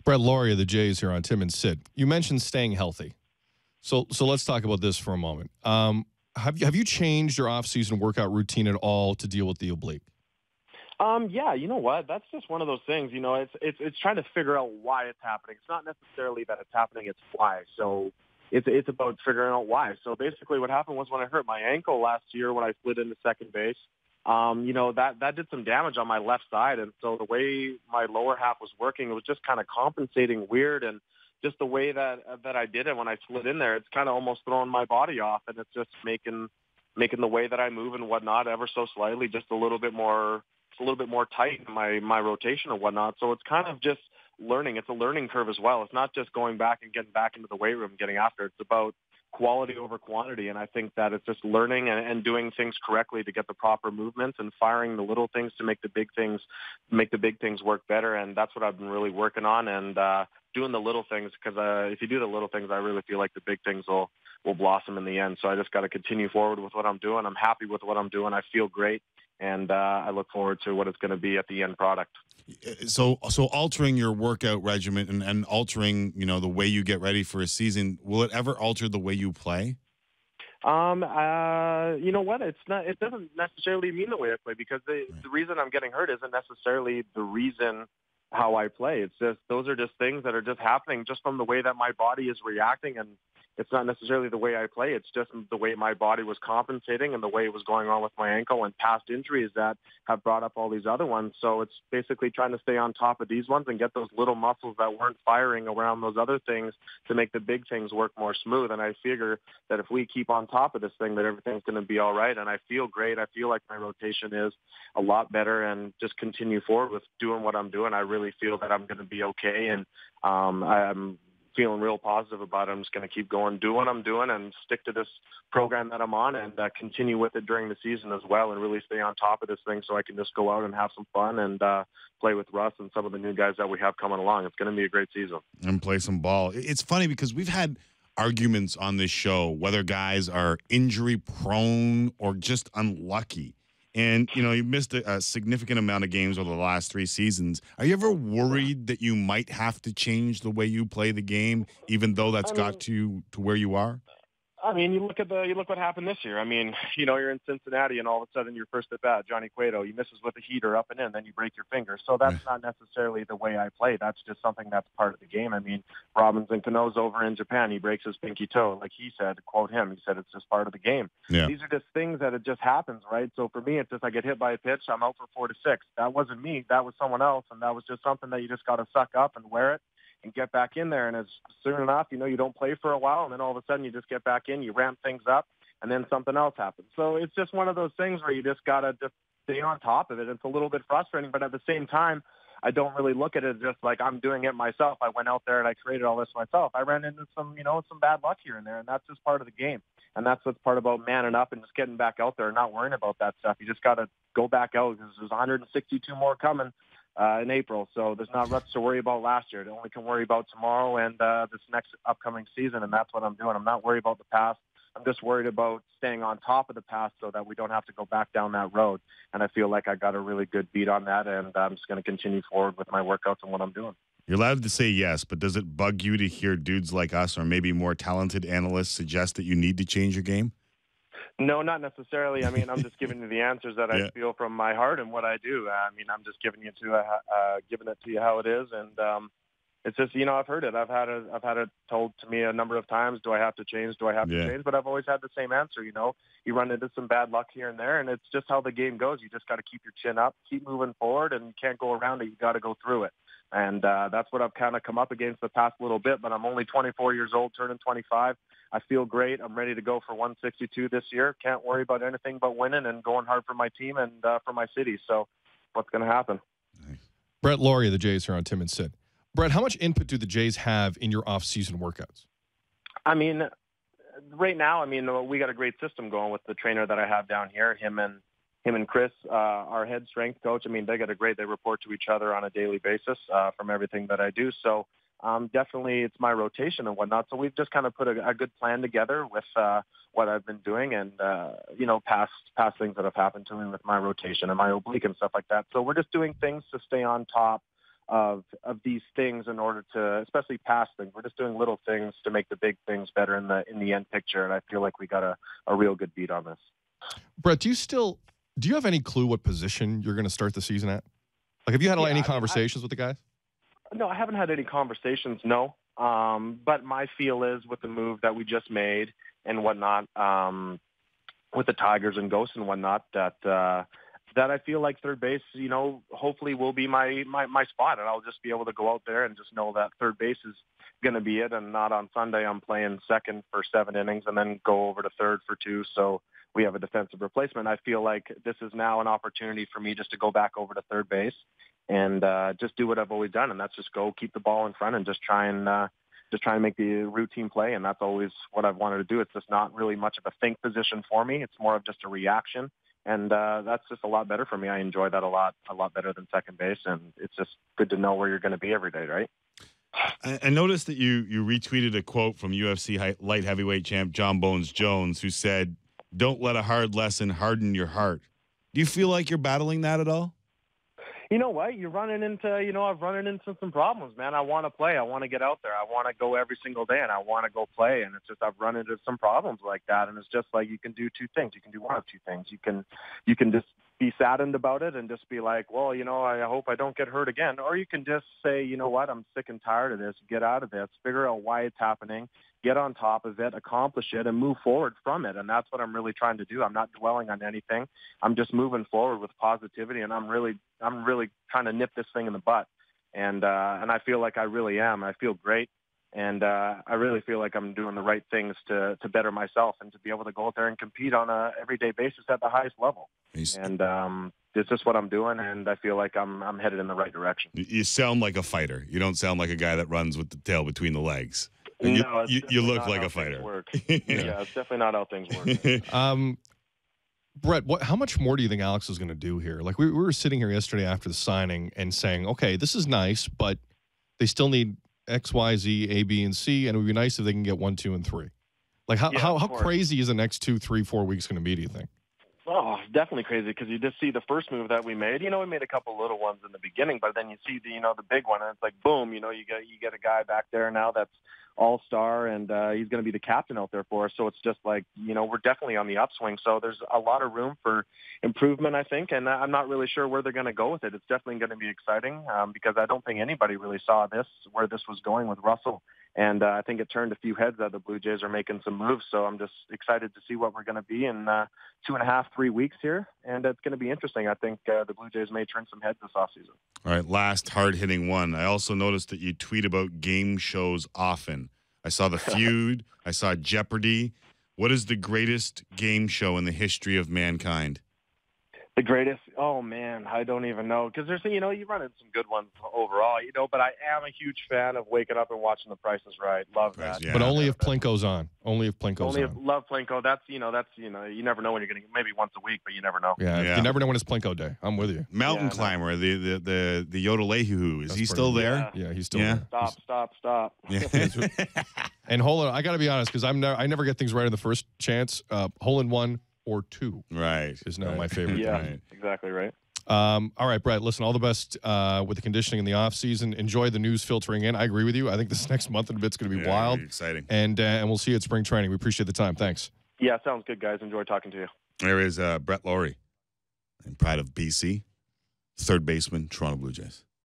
Brett Lawrie of the Jays here on Tim and Sid. You mentioned staying healthy. So let's talk about this for a moment. Have you changed your off-season workout routine at all to deal with the oblique? Yeah, you know what? That's just one of those things. You know, it's trying to figure out why it's happening. It's not necessarily that it's happening; it's why. So it's about figuring out why. So basically, what happened was when I hurt my ankle last year when I slid into second base. You know, that did some damage on my left side, and so the way my lower half was working, it was just kind of compensating weird, and just the way that I did it when I slid in there, it's kind of almost throwing my body off, and it's just making the way that I move and whatnot ever so slightly just a little bit more tight in my rotation and whatnot. So it's kind of just learning. It's a learning curve as well. It's not just going back and getting back into the weight room and getting after it. It's about quality over quantity, and I think that it's just learning and doing things correctly to get the proper movements and firing the little things to make the big things work better. And that's what I've been really working on, and doing the little things, because if you do the little things, I really feel like the big things will blossom in the end. So I just got to continue forward with what I'm doing. I'm happy with what I'm doing. I feel great, and I look forward to what it's going to be at the end product. So altering your workout regimen and altering, the way you get ready for a season, will it ever alter the way you play? You know what? It doesn't necessarily mean the way I play, because the reason I'm getting hurt isn't necessarily the reason how I play. It's just, those are just things that are just happening just from the way that my body is reacting, and it's not necessarily the way I play. It's just the way my body was compensating and the way it was going on with my ankle and past injuries that have brought up all these other ones. So it's basically trying to stay on top of these ones and get those little muscles that weren't firing around those other things to make the big things work more smooth. And I figure that if we keep on top of this thing, that everything's going to be all right. And I feel great. I feel like my rotation is a lot better, and just continue forward with doing what I'm doing. I really feel that I'm going to be okay. And I'm feeling real positive about it. I'm just going to keep going, do what I'm doing, and stick to this program that I'm on, and continue with it during the season as well, and really stay on top of this thing so I can just go out and have some fun and play with Russ and some of the new guys that we have coming along. It's going to be a great season. And play some ball. It's funny because we've had arguments on this show whether guys are injury prone or just unlucky. And, you missed a significant amount of games over the last 3 seasons. Are you ever worried that you might have to change the way you play the game, even though that's got you to where you are? I mean, you look what happened this year. I mean, you're in Cincinnati, and all of a sudden your first at bat, Johnny Cueto, he misses with a heater up and in, then you break your finger. So that's not necessarily the way I play. That's just something that's part of the game. I mean, Robinson Cano's over in Japan, he breaks his pinky toe. Like he said, quote him, he said it's just part of the game. Yeah. These are just things that it just happens, right? So for me, it's just I get hit by a pitch, I'm out for 4 to 6. That wasn't me. That was someone else, and that was just something that you just got to suck up and wear it and get back in there. And as soon enough, you don't play for a while, and then all of a sudden you just get back in, you ramp things up, and then something else happens. So it's just one of those things where you just got to just stay on top of it. It's a little bit frustrating, but at the same time, I don't really look at it just like I'm doing it myself. I went out there and I created all this myself. I ran into some bad luck here and there, and that's just part of the game. And that's what's part about manning up and just getting back out there and not worrying about that stuff. You just got to go back out, because there's 162 more coming in April. So there's not much to worry about last year. They only can worry about tomorrow and this next upcoming season, and that's what I'm doing. I'm not worried about the past. I'm just worried about staying on top of the past so that we don't have to go back down that road. And I feel like I got a really good beat on that, and I'm just going to continue forward with my workouts and what I'm doing. You're allowed to say yes, but does it bug you to hear dudes like us or maybe more talented analysts suggest that you need to change your game? No, not necessarily. I mean, I'm just giving you the answers that I feel from my heart and what I do. I mean, I'm just giving it to you how it is, and it's just I've heard it. I've had it told to me a number of times. Do I have to change? Do I have to change? But I've always had the same answer. You run into some bad luck here and there, and it's just how the game goes. You just got to keep your chin up, keep moving forward, and you can't go around it. You got to go through it. And that's what I've kind of come up against the past little bit. But I'm only 24 years old, turning 25. I feel great. I'm ready to go for 162 this year. Can't worry about anything but winning and going hard for my team and for my city. So what's going to happen? Nice. Brett Lawrie of the Jays here on Tim and Sid. Brett, how much input do the Jays have in your off-season workouts? I mean, right now, we got a great system going with the trainer that I have down here, him and Chris, our head strength coach. I mean, they report to each other on a daily basis from everything that I do. So definitely it's my rotation and whatnot. So we've just kind of put a good plan together with what I've been doing and, past things that have happened to me with my rotation and my oblique and stuff like that. So we're just doing things to stay on top of these things in order to, especially past things. We're just doing little things to make the big things better in the end picture, and I feel like we got a real good beat on this. Brett, do you have any clue what position you're going to start the season at? Like, have you had any conversations with the guys? No, I haven't had any conversations, no. But my feel is with the move that we just made and whatnot, with the Tigers and Ghosts and whatnot, that I feel like third base, hopefully will be my spot, and I'll just be able to go out there and just know that third base is going to be it, and not on Sunday I'm playing second for 7 innings and then go over to third for 2, so we have a defensive replacement. I feel like this is now an opportunity for me just to go back over to third base and just do what I've always done, and that's just go keep the ball in front and just try and make the routine play, and that's always what I've wanted to do. It's just not really much of a think position for me. It's more of just a reaction. And that's just a lot better for me. I enjoy that a lot better than second base, and it's just good to know where you're going to be every day, right? I noticed that you retweeted a quote from UFC light heavyweight champ John Bones Jones, who said, "Don't let a hard lesson harden your heart." Do you feel like you're battling that at all? You know what? You're running into, I've run into some problems, man. I want to play. I want to get out there. I want to go every single day, and I want to go play. And it's just I've run into some problems like that. And it's just like you can do two things. You can do one of two things. You can just be saddened about it and just be like, well, I hope I don't get hurt again. Or you can just say, you know what? I'm sick and tired of this. Get out of this. Figure out why it's happening. Get on top of it, accomplish it, and move forward from it. And that's what I'm really trying to do. I'm not dwelling on anything. I'm just moving forward with positivity, and I'm really trying to nip this thing in the butt. And I feel like I really am. I feel great, and I really feel like I'm doing the right things to better myself and to be able to go out there and compete on a everyday basis at the highest level. And it's just what I'm doing, and I feel like I'm headed in the right direction. You sound like a fighter. You don't sound like a guy that runs with the tail between the legs. No, you look like a fighter. Yeah, it's definitely not how things work. Brett, how much more do you think Alex is going to do here? Like, we were sitting here yesterday after the signing and saying, okay, this is nice, but they still need X, Y, Z, A, B, and C, and it would be nice if they can get 1, 2, and 3. Like, how crazy is the next 2, 3, 4 weeks going to be, do you think? Oh, definitely crazy, because you just see the first move that we made. We made a couple little ones in the beginning, but then you see the big one, and it's like boom. You get a guy back there now that's all-star, and he's going to be the captain out there for us. So it's just like we're definitely on the upswing. So there's a lot of room for improvement, I think, and I'm not really sure where they're going to go with it. It's definitely going to be exciting because I don't think anybody really saw where this was going with Russell. And I think it turned a few heads that the Blue Jays are making some moves. So I'm just excited to see what we're going to be in 2.5, 3 weeks here. And it's going to be interesting. I think the Blue Jays may turn some heads this offseason. All right, last hard-hitting one. I also noticed that you tweet about game shows often. I saw The Feud. I saw Jeopardy. What is the greatest game show in the history of mankind? The greatest? Oh, man, I don't even know. Because there's, you run into some good ones overall, but I am a huge fan of waking up and watching The Price is Right. Love that. Yeah. But only if Plinko's on. Only if love Plinko. That's, you never know when you're going to, maybe once a week, but you never know. Yeah. You never know when it's Plinko day. I'm with you. Mountain climber, the Yodelehu. Is he still there? Yeah, he's still there. Stop. Yeah. And I got to be honest, because I never get things right on the first chance. Hole in one or 2 is now my favorite. Yeah, exactly right. All right, Brett, listen, all the best with the conditioning in the offseason. Enjoy the news filtering in. I agree with you. I think this next month and a bit's going to be wild. Exciting. And we'll see you at spring training. We appreciate the time. Thanks. Yeah, sounds good, guys. Enjoy talking to you. There is Brett Lawrie, and pride of BC, third baseman, Toronto Blue Jays.